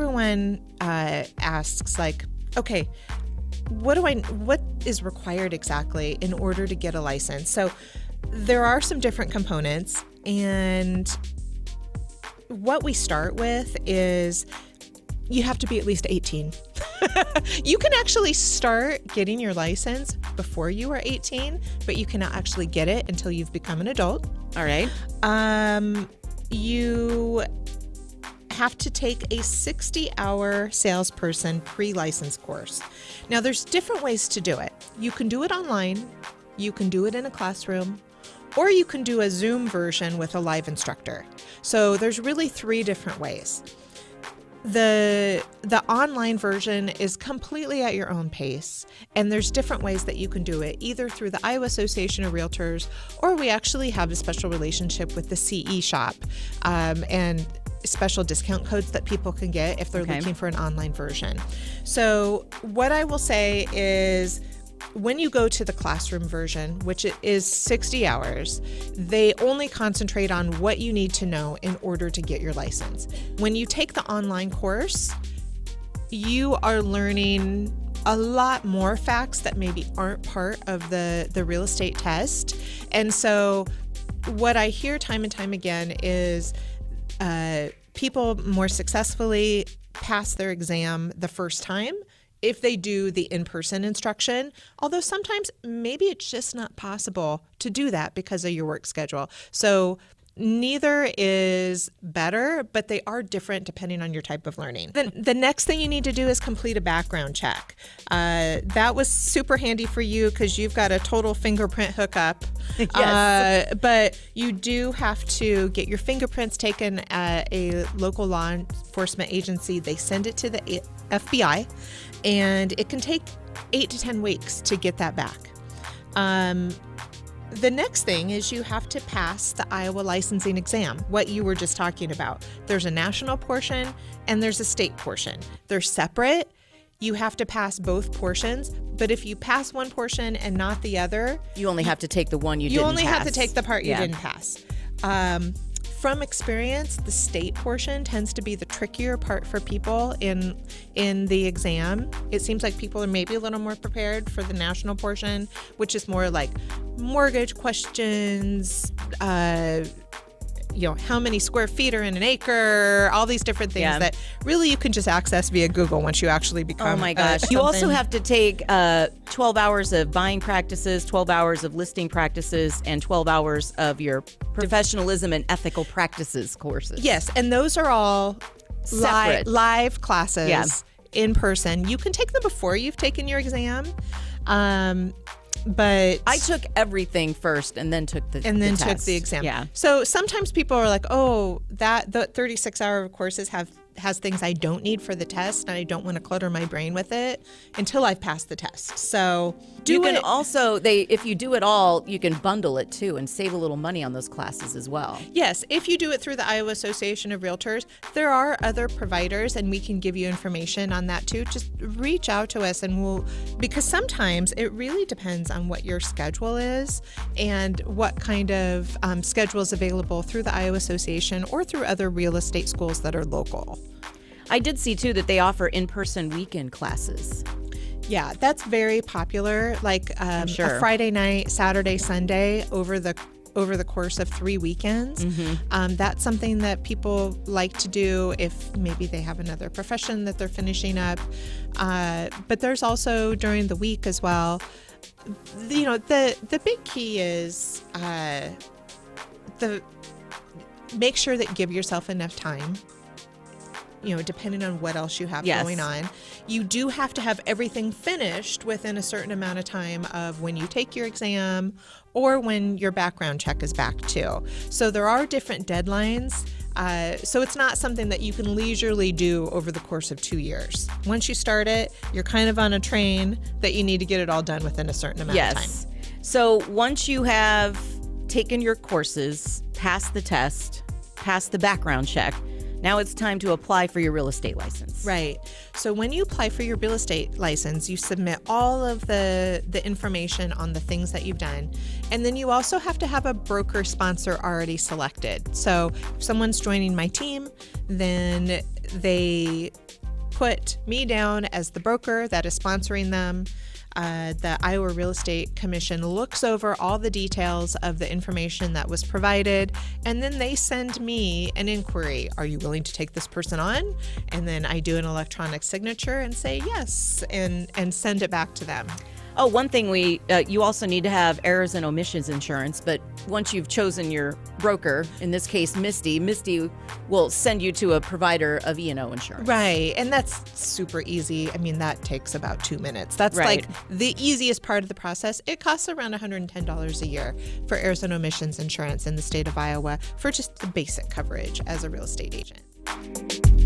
everyone asks, like, okay, what is required exactly in order to get a license? So there are some different components, and what we start with is you have to be at least 18. You can actually start getting your license before you are 18, but you cannot actually get it until you've become an adult. All right. You have to take a 60-hour salesperson pre-license course. Now, there's different ways to do it. You can do it online, you can do it in a classroom, or you can do a Zoom version with a live instructor. So there's really 3 different ways. The online version is completely at your own pace, and there's different ways that you can do it, either through the Iowa Association of Realtors, or we actually have a special relationship with the CE shop, and special discount codes that people can get if they're looking for an online version. So what I will say is, when you go to the classroom version, which is 60 hours, they only concentrate on what you need to know in order to get your license. When you take the online course, you are learning a lot more facts that maybe aren't part of the real estate test. And so what I hear time and time again is people more successfully pass their exam the first time if they do the in-person instruction, although sometimes maybe it's just not possible to do that because of your work schedule. So neither is better, but they are different depending on your type of learning. The next thing you need to do is complete a background check. That was super handy for you because you've got a total fingerprint hookup. Yes. But you do have to get your fingerprints taken at a local law enforcement agency. They send it to the FBI, and it can take 8 to 10 weeks to get that back. The next thing is you have to pass the Iowa licensing exam, what you were just talking about. There's a national portion and there's a state portion. They're separate. You have to pass both portions, but if you pass one portion and not the other, you only have to take the one you didn't pass. You only have to take the part you didn't pass. From experience, the state portion tends to be the trickier part for people in the exam. It seems like people are maybe a little more prepared for the national portion, which is more like mortgage questions, how many square feet are in an acre, all these different things that really you can just access via Google once you actually become. Oh my gosh. You also have to take 12 hours of buying practices, 12 hours of listing practices, and 12 hours of your professionalism and ethical practices courses. Yes, and those are all live classes in person. You can take them before you've taken your exam. But I took everything first and then took the test. Took the exam. Yeah. So sometimes people are like, oh, the 36-hour courses has things I don't need for the test, and I don't want to clutter my brain with it until I've passed the test. So if you do it all, you can bundle it too and save a little money on those classes as well. Yes, if you do it through the Iowa Association of Realtors, there are other providers, and we can give you information on that too. Just reach out to us, and because sometimes it really depends on what your schedule is and what kind of schedule is available through the Iowa Association or through other real estate schools that are local. I did see too that they offer in-person weekend classes. Yeah, that's very popular. Like a Friday night, Saturday, Sunday over the course of 3 weekends. Mm-hmm. That's something that people like to do if maybe they have another profession that they're finishing up. But there's also during the week as well. The big key is make sure that you give yourself enough time. Depending on what else you have going on. You do have to have everything finished within a certain amount of time of when you take your exam or when your background check is back too. So there are different deadlines. So it's not something that you can leisurely do over the course of 2 years. Once you start it, you're kind of on a train that you need to get it all done within a certain amount of time. So once you have taken your courses, passed the test, passed the background check, Now it's time to apply for your real estate license. Right. So when you apply for your real estate license, you submit all of the information on the things that you've done. And then you also have to have a broker sponsor already selected. So if someone's joining my team, then they put me down as the broker that is sponsoring them. The Iowa Real Estate Commission looks over all the details of the information that was provided, and then they send me an inquiry. Are you willing to take this person on? And then I do an electronic signature and say yes, and send it back to them. Oh, one thing you also need to have errors and omissions insurance, but once you've chosen your broker, in this case Misty will send you to a provider of E&O insurance. Right, and that's super easy. I mean, that takes about 2 minutes. That's Right. like the easiest part of the process. It costs around $110 a year for errors and omissions insurance in the state of Iowa for just the basic coverage as a real estate agent.